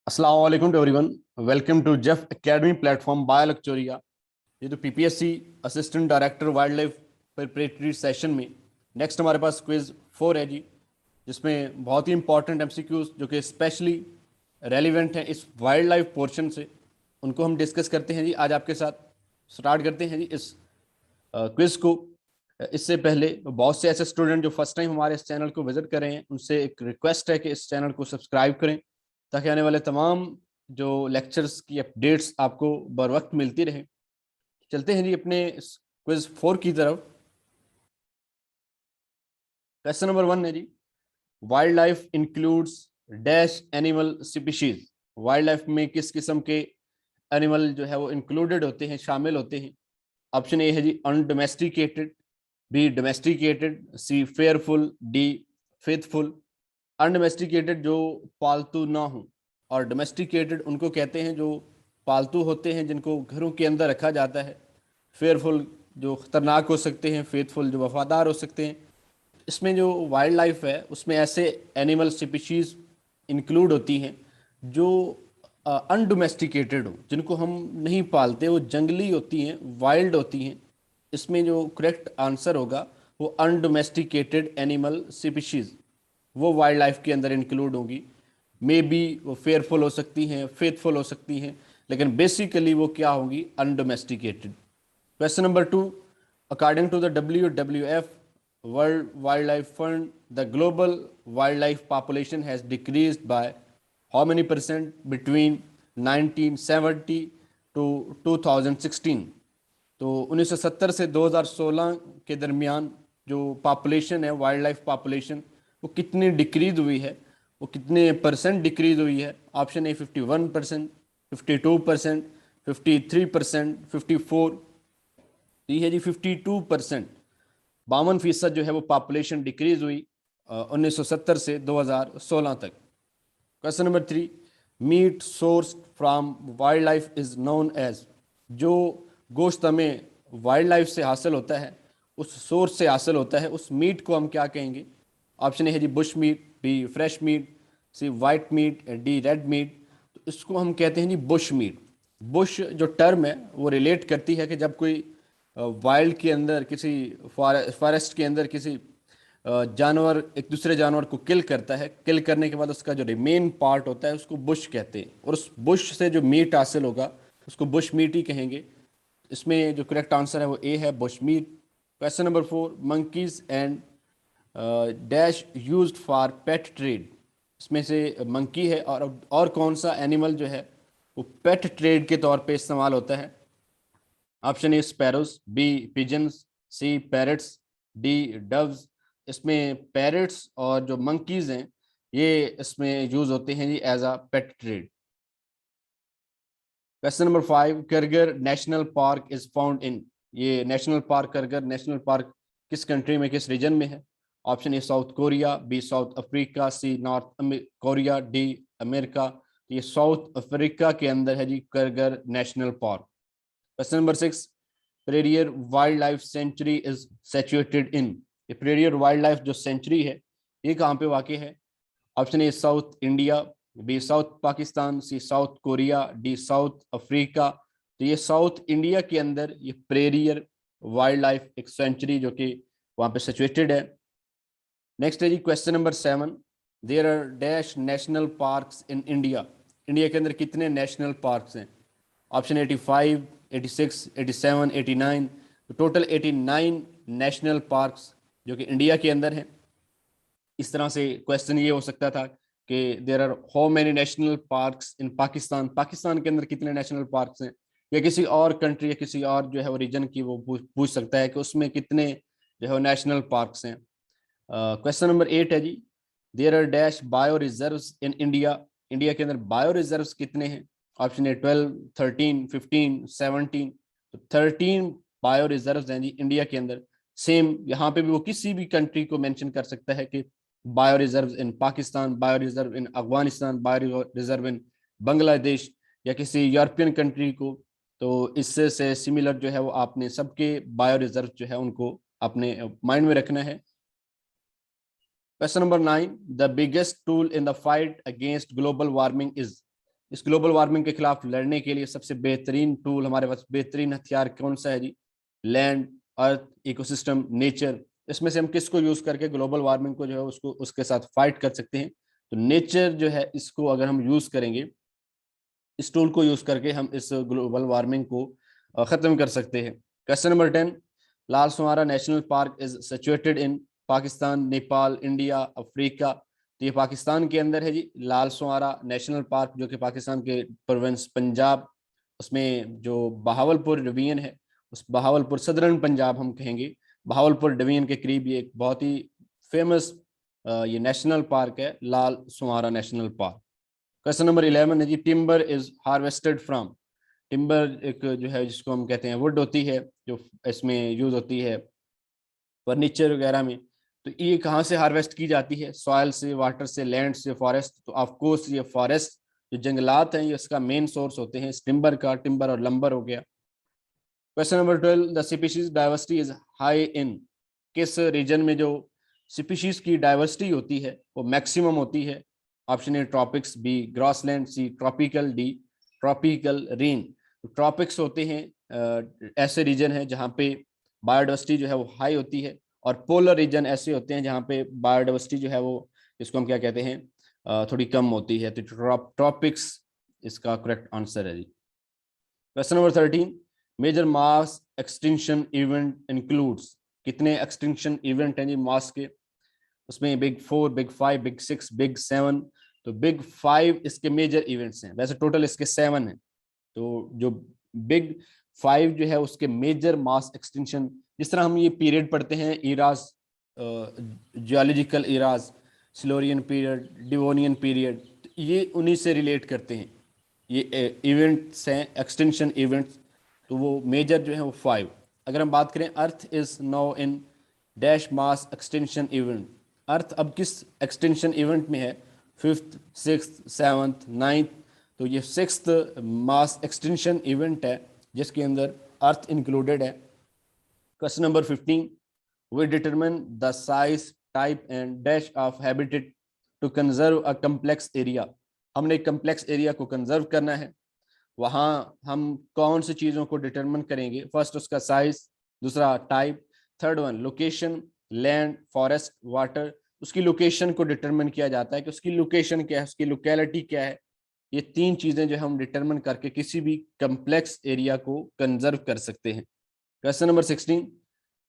अस्सलाम वालेकुम to everyone. Welcome to Jeff academy platform by लक्चोरिया। ये तो PPSC assistant director wild life preparatory session में नेक्स्ट हमारे पास क्विज 4 है जी, जिसमें बहुत ही इंपॉर्टेंट एमसीक्यूज जो कि स्पेशली रेलिवेंट हैं इस वाइल्ड लाइफ पोर्शन से, उनको हम डिस्कस करते हैं जी। आज आपके साथ स्टार्ट करते हैं जी इस क्विज को। इससे पहले बहुत से ऐसे स्टूडेंट जो फर्स्ट टाइम हमारे इस चैनल को विजिट कर रहे हैं, उनसे एक रिक्वेस्ट है कि इस चैनल को सब्सक्राइब करें ताकि आने वाले तमाम जो लेक्चर्स की अपडेट्स आपको बर वक्त मिलती रहे। चलते हैं जी अपने क्विज 4 की तरफ। क्वेश्चन नंबर 1 है जी, wild life includes dash animal species. Wild life में किस किस्म के एनिमल जो है वो इंक्लूडेड होते हैं, शामिल होते हैं। ऑप्शन ए है जी अनडोमेस्टिकेटेड, बी डोमेस्टिकेटेड, सी फेयरफुल, डी फेथफुल। अनडोमेस्टिकेटेड जो पालतू ना हो, और डोमेस्टिकेटेड उनको कहते हैं जो पालतू होते हैं, जिनको घरों के अंदर रखा जाता है। फेयरफुल जो खतरनाक हो सकते हैं, फेथफुल जो वफादार हो सकते हैं। इसमें जो वाइल्ड लाइफ है उसमें ऐसे एनिमल स्पीशीज इंक्लूड होती हैं जो अनडोमेस्टिकेटेड हो, जिनको हम नहीं पालते, वो जंगली होती हैं, वाइल्ड होती हैं। इसमें जो करेक्ट आंसर होगा वो अनडोमेस्टिकेटेड एनिमल स्पीशीज, वो वाइल्ड लाइफ के अंदर इंक्लूड होगी। मे बी वो फेयरफुल हो सकती हैं, फेथफुल हो सकती हैं, लेकिन बेसिकली वो क्या होगी, undomesticated. Question number 2, according to the WWF World Wildlife Fund, the global wildlife population has decreased by how many percent between 1970 to 2016? तो 1970 से 2016 के दरमियान जो पॉपुलेशन है, वाइल्ड लाइफ पॉपुलेशन, वो कितनी डिक्रीज हुई है, वो कितने परसेंट डिक्रीज हुई है। ऑप्शन ए 51%, 52%, 53%, 54। ये है जी 52%, 52% जो है वो पॉपुलेशन डिक्रीज हुई 1970 से 2016 तक। Question number 3, meat source from wild life is known as. जो गोश्त हमें वाइल्ड लाइफ से हासिल होता है, उस सोर्स से हासिल होता है, उस मीट को हम क्या कहेंगे। ऑप्शन ए है जी bush meat, B fresh meat, C white meat, D red meat. तो इसको हम कहते हैं जी बुश मीट। बुश जो टर्म है वो रिलेट करती है कि जब कोई वाइल्ड के अंदर, किसी फॉरेस्ट के अंदर किसी जानवर एक दूसरे जानवर को किल करता है, किल करने के बाद उसका जो रिमेन पार्ट होता है उसको बुश कहते हैं, और उस बुश से जो मीट हासिल होगा उसको बुश मीट ही कहेंगे। इसमें जो करेक्ट आंसर है वो ए है, bush meat. Question number 4, monkeys and dash used for pet trade. इसमें से मंकी है और कौन सा एनिमल जो है वो पेट ट्रेड के तौर पे इस्तेमाल होता है। Option A sparrows, B pigeons, C parrots, D doves. इसमें पैरट्स और जो मंकीज हैं ये इसमें यूज होते हैं जी as a pet trade. Question number 5, Kruger national park is found in. ये national park, Kruger national park किस कंट्री में, किस रीजन में है। Option A South Korea, B South Africa, C North Korea, D America. तो ये South Africa के अंदर है जी Kruger national park. Question number 6, Periyar wild life sanctuary is situated in. ये पेरियर वाइल्ड लाइफ जो सेंचुरी है ये कहाँ पे वाक़ है। Option A South India, B South Pakistan, C South Korea, D South Africa. तो ये साउथ इंडिया के अंदर ये पेरियर वाइल्ड लाइफ एक सेंचुरी जो कि वहाँ पे सिचुएटेड है। नेक्स्ट है जी question number 7, there are dash national parks in India. India के अंदर कितने नेशनल पार्क्स हैं। ऑप्शन 85, 86, 87, 89। तो टोटल 89 नेशनल पार्क्स जो कि इंडिया के अंदर हैं। इस तरह से क्वेश्चन ये हो सकता था कि there are how many national parks in Pakistan. Pakistan के अंदर कितने नेशनल पार्क्स हैं, या किसी और कंट्री या किसी और जो है वो रीजन की वो पूछ सकता है कि उसमें कितने जो है वो नेशनल पार्क्स हैं। क्वेश्चन नंबर 8 है जी, there are dash bio reserves in India. India के अंदर बायो रिजर्व्स कितने हैं। Option A 12, 13, 15, 17। तो 13 बायो रिजर्व्स हैं जी इंडिया के अंदर। सेम यहाँ पे भी वो किसी भी कंट्री को मेंशन कर सकता है कि bio reserve in Pakistan, bio reserve in Afghanistan, bio reserve in Bangladesh, या किसी यूरोपियन कंट्री को। तो इससे से सिमिलर जो है वो आपने सबके बायो रिजर्व जो है उनको अपने माइंड में रखना है। Question number 9, the biggest tool in the fight against global warming is. इस ग्लोबल वार्मिंग के खिलाफ लड़ने के लिए सबसे बेहतरीन टूल, हमारे पास बेहतरीन हथियार कौन सा है जी? लैंड, अर्थ, इकोसिस्टम, नेचर। इसमें से हम किसको यूज करके ग्लोबल वार्मिंग को जो है उसको उसके साथ फाइट कर सकते हैं? तो नेचर जो है, इसको अगर हम यूज करेंगे, इस टूल को यूज करके हम इस ग्लोबल वार्मिंग को खत्म कर सकते हैं। Question number 10, Lal Suhanra national park is situated in Pakistan, Nepal, India, Africa. तो ये पाकिस्तान के अंदर है जी, लाल सुमारा नेशनल पार्क, जो कि पाकिस्तान के प्रोविंस पंजाब, उसमें जो बहावलपुर डिवीजन है, उस बहावलपुर सदर्न पंजाब हम कहेंगे, बहावलपुर डिवीजन के करीब ये एक बहुत ही फेमस ये नेशनल पार्क है, Lal Suhanra national park. Question number 11 है जी, timber is harvested from. Timber एक जो है जिसको हम कहते हैं वुड होती है, जो इसमें यूज होती है फर्नीचर वगैरह में। तो ये कहाँ से हार्वेस्ट की जाती है? सॉइल से, वाटर से, लैंड से, फॉरेस्ट। तो ऑफ कोर्स ये फॉरेस्ट, जो जंगलात हैं, ये इसका मेन सोर्स होते हैं इस टिम्बर का। टिम्बर और लंबर हो गया। Question number 12, the species diversity is high in. किस रीजन में जो स्पीशीज की डाइवर्सिटी होती है वो मैक्सिमम होती है? Option A tropics, B grassland, C tropical, D tropical rain. Tropics होते हैं ऐसे रीजन है जहाँ पे बायोडाइवर्सिटी जो है वो हाई होती है, और पोलर रीजन ऐसे होते हैं जहाँ पे बायोडाइवर्सिटी जो है वो, इसको हम क्या कहते हैं, थोड़ी कम होती है। तो ट्रॉपिक्स इसका करेक्ट आंसर है जी। Question number 13, major mass extinction event includes. कितने एक्सटिंक्शन इवेंट हैं जी मास के? उसमें बिग 4, बिग 5, बिग 6, बिग 7। तो बिग 5 इसके मेजर इवेंट्स हैं, वैसे टोटल इसके 7 हैं। तो जो बिग 5 जो है उसके मेजर मास एक्सटिंक्शन, जिस तरह हम ये पीरियड पढ़ते हैं, Ira's, geological Ira's, Silurian period, Devonian period, ये उन्हीं से रिलेट करते हैं। ये इवेंट्स हैं एक्सटेंशन इवेंट्स। तो वो मेजर जो है वो 5। अगर हम बात करें, earth is now in dash mass extension event. Earth अब किस एक्सटेंशन इवेंट में है? 5th, 6th, 7th, 9th। तो ये 6th मास एक्सटेंशन इवेंट है जिसके अंदर अर्थ इंक्लूडेड है। Question number 15, we determine the size, type and dash of habitat to conserve a complex area. हमने कम्प्लेक्स एरिया को कंजर्व करना है, वहां हम कौन सी चीजों को डिटरमिन करेंगे? फर्स्ट उसका साइज, दूसरा type, third one location, land, forest, water. उसकी लोकेशन को डिटरमिन किया जाता है कि उसकी लोकेशन क्या है, उसकी लोकेलिटी क्या है। ये 3 चीजें जो हम डिटरमिन करके किसी भी कम्प्लेक्स एरिया को कंजर्व कर सकते हैं। Question number 16,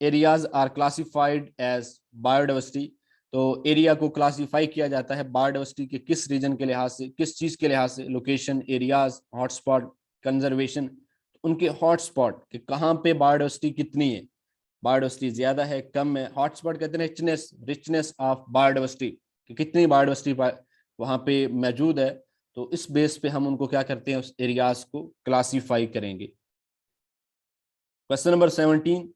areas are classified as biodiversity. तो एरिया को क्लासिफाई किया जाता है बायोडाइवर्सिटी के किस रीजन के लिहाज से, किस चीज के लिहाज से? Location, areas, hotspot, conservation. उनके हॉटस्पॉट कि कहाँ पे बायोडाइवर्सिटी कितनी है, बायोडाइवर्सिटी ज्यादा है, कम है। हॉटस्पॉट कहते हैं रिचनेस ऑफ बायोडाइवर्सिटी, कि कितनी बायोडाइवर्सिटी वहां पे मौजूद है। तो इस बेस पे हम उनको क्या करते हैं, उस एरियाज को क्लासीफाई करेंगे। Question number 17,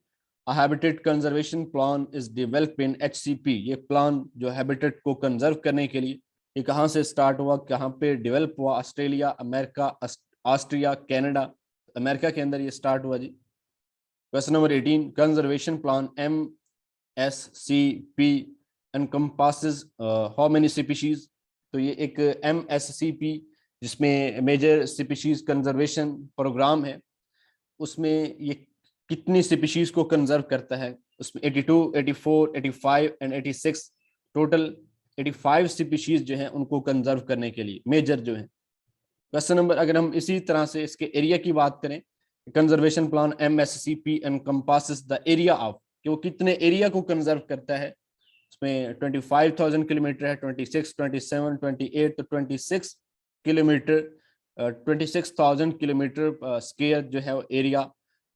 A habitat conservation plan is developed in HCP। ये प्लान जो हैबिटेट को कंजर्व करने के लिए, ये कहाँ से स्टार्ट हुआ, कहाँ पे डेवलप हुआ? Australia, America, Austria, Canada. America के अंदर ये स्टार्ट हुआ जी। Question number 18, conservation plan MSCP encompasses how many species। तो ये एक MSCP जिसमें मेजर स्पीशीज कंजर्वेशन प्रोग्राम है, उसमें ये कितनी स्पीशीज को कंजर्व करता है? उसमें 82, 84, 85 एंड 86, टोटल 85 स्पीशीज जो हैं उनको कंजर्व करने के लिए मेजर जो है। क्वेश्चन नंबर, अगर हम इसी तरह से इसके एरिया की बात करें, conservation plan MSCP encompasses the area of, कि वो कितने एरिया को कंजर्व करता है। उसमें 25,000 किलोमीटर है, 26, 27, 28। तो 26 किलोमीटर, 26,000 किलोमीटर स्क्वायर जो है एरिया,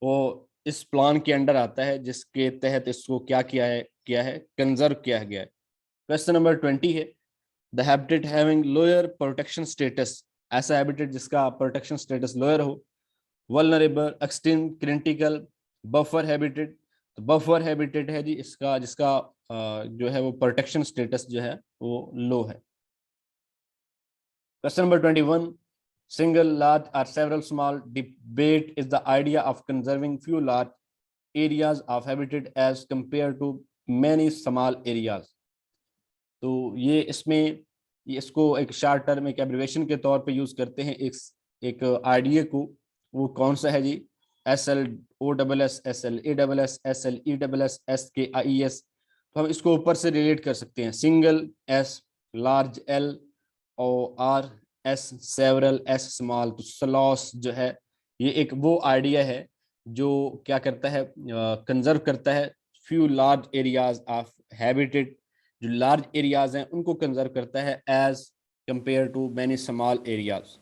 वो इस प्लान के अंडर आता है, जिसके तहत इसको क्या किया है कंजर्व किया गया है। क्वेश्चन नंबर 20 है, the habitat having lower protection status. ऐसा हैबिटेट जिसका प्रोटेक्शन स्टेटस लोअर हो। Vulnerable, extinct, critical, buffer habitat. तो बफर हैबिटेट है जी इसका, जिसका जो है वो प्रोटेक्शन स्टेटस जो है वो लो है। Question number 21, single, large or several small debate is the idea of conserving few large areas of habitat as compared to many small areas। तो ये इसमें ये इसको एक शॉर्ट टर्म एक एब्रिवेशन के तौर पे यूज करते हैं एक आईडीए को। वो कौन सा है जी? SLOSSSLESSLESSK तो हम इसको ऊपर से रिलेट कर सकते हैं। सिंगल S, लार्ज L, और S, सेवरल S, स्मॉल। तो स्लॉस जो है ये एक वो आइडिया है जो क्या करता है, कंजर्व करता है few large areas of habitat, जो लार्ज एरियाज हैं उनको कंजर्व करता है as compare to many small areas.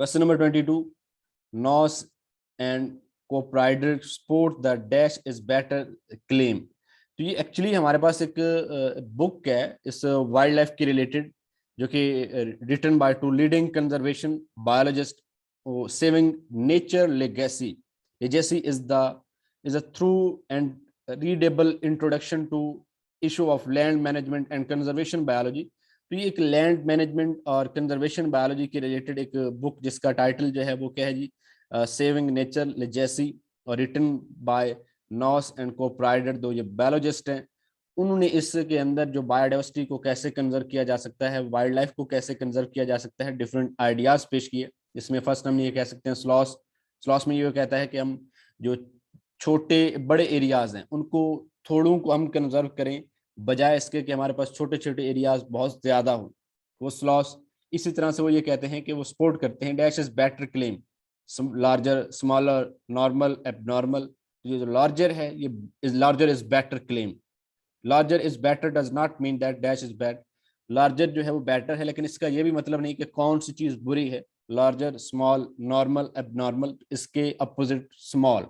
Question number 22, Noss and Cooperrider support the dash is better claim. तो ये एक्चुअली हमारे पास एक बुक है इस वाइल्ड लाइफ के रिलेटेड, जो कि written by two leading conservation biologist, saving nature legacy. Legacy is a through and readable introduction to issue of land management and conservation biology। तो ये एक लैंड मैनेजमेंट और कंजर्वेशन बायोलॉजी के related एक book जिसका title जो है वो क्या है जी? सेविंग नेचर लेगेसी, और रिटन बाय नॉस एंड कोप्राइडर। दो ये बायोलॉजिस्ट हैं, उन्होंने इसके अंदर जो बायोडाइवर्सिटी को कैसे कंजर्व किया जा सकता है, वाइल्ड लाइफ को कैसे कंजर्व किया जा सकता है, डिफरेंट आइडियाज पेश किए। इसमें फर्स्ट हम ये कह सकते हैं स्लॉस। स्लॉस में ये कहता है कि हम जो छोटे बड़े एरियाज हैं उनको थोड़ों को हम कंजर्व करें, बजाय इसके कि हमारे पास छोटे छोटे एरियाज बहुत ज्यादा हो, वो स्लॉस। इसी तरह से वो ये कहते हैं कि वो सपोर्ट करते हैं dash is better claim, larger smaller normal abnormal. ये जो लार्जर है ये is larger is better claim. Larger is better does not mean that dash is bad. Larger जो है वो बेटर है, लेकिन इसका ये भी मतलब नहीं कि कौन सी चीज बुरी है। लार्जर, स्मॉल, नॉर्मल, एबनॉर्मल, इसके अपोजिट स्मॉल।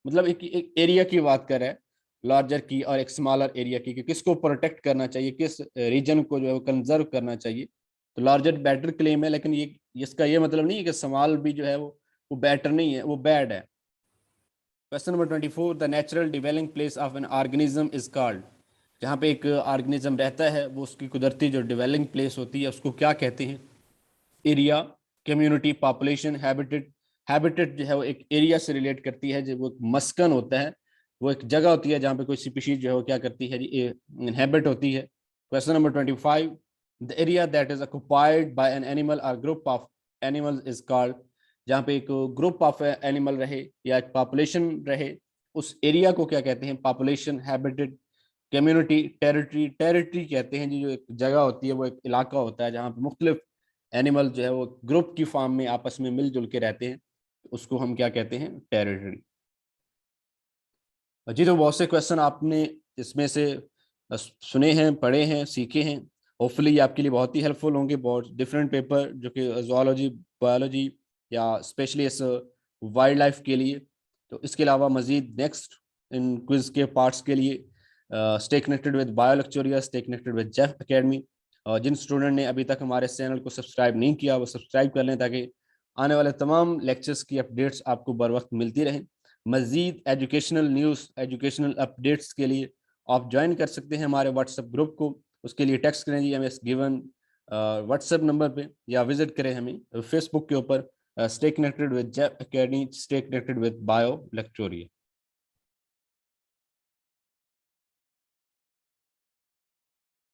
मतलब एक एरिया की बात कर रहा है, लार्जर की और एक स्मॉलर एरिया की, कि किसको प्रोटेक्ट करना चाहिए, किस रीजन को जो है वो कंजर्व करना चाहिए। तो लार्जर बेटर क्लेम है, लेकिन ये इसका ये मतलब नहीं है कि स्मॉल भी जो है वो बेटर नहीं है, वो बैड है। Question number 24, the natural dwelling place of an organism is called. जहाँ पे एक ऑर्गेनिज्म रहता है वो उसकी कुदरती जो डिवेलिंग प्लेस होती है उसको क्या कहते हैं? Area, community, population, habitat. Habitat जो है वो एक एरिया से रिलेट करती है, जो वो एक मस्कन होता है, वो एक जगह होती है जहाँ पे कोई स्पीशीज जो है वो क्या करती है, इनहेबिट होती है। Question number 25, the area that is occupied by an animal और group of animals is called. जहाँ पे एक ग्रुप ऑफ एनिमल रहे या एक पॉपुलेशन रहे, उस एरिया को क्या कहते हैं? Population, habitat, community, territory. Territory कहते हैं जी जो एक जगह होती है, वो एक इलाका होता है जहाँ पे मुख्तलिफ एनिमल जो है वो ग्रुप की फॉर्म में आपस में मिलजुल के रहते हैं, उसको हम क्या कहते हैं? टेरिटरी। जी तो बहुत से क्वेश्चन आपने इसमें से सुने हैं, पढ़े हैं, सीखे हैं। होपफुली ये आपके लिए बहुत ही हेल्पफुल होंगे। बहुत डिफरेंट पेपर जो कि जूलॉजी, बायोलॉजी या स्पेशली इस वाइल्ड लाइफ के लिए। तो इसके अलावा मजीद नेक्स्ट इन क्विज के पार्ट्स के लिए stay connected with Bio Lectoria, stay connected with Jeff Academy. जिन स्टूडेंट ने अभी तक हमारे चैनल को सब्सक्राइब नहीं किया वो सब्सक्राइब कर लें, ताकि आने वाले तमाम लेक्चर्स की अपडेट्स आपको बर वक्त मिलती रहें। मजीद एजुकेशनल न्यूज़, एजुकेशनल अपडेट्स के लिए आप ज्वाइन कर सकते हैं हमारे व्हाट्सएप ग्रुप को। उसके लिए टेक्स्ट करें जी हमें गिवन व्हाट्सएप नंबर पे, या विजिट करें हमें फेसबुक के ऊपर stay connected with Jeff Academy, stay connected with Bio लेक्चरिया।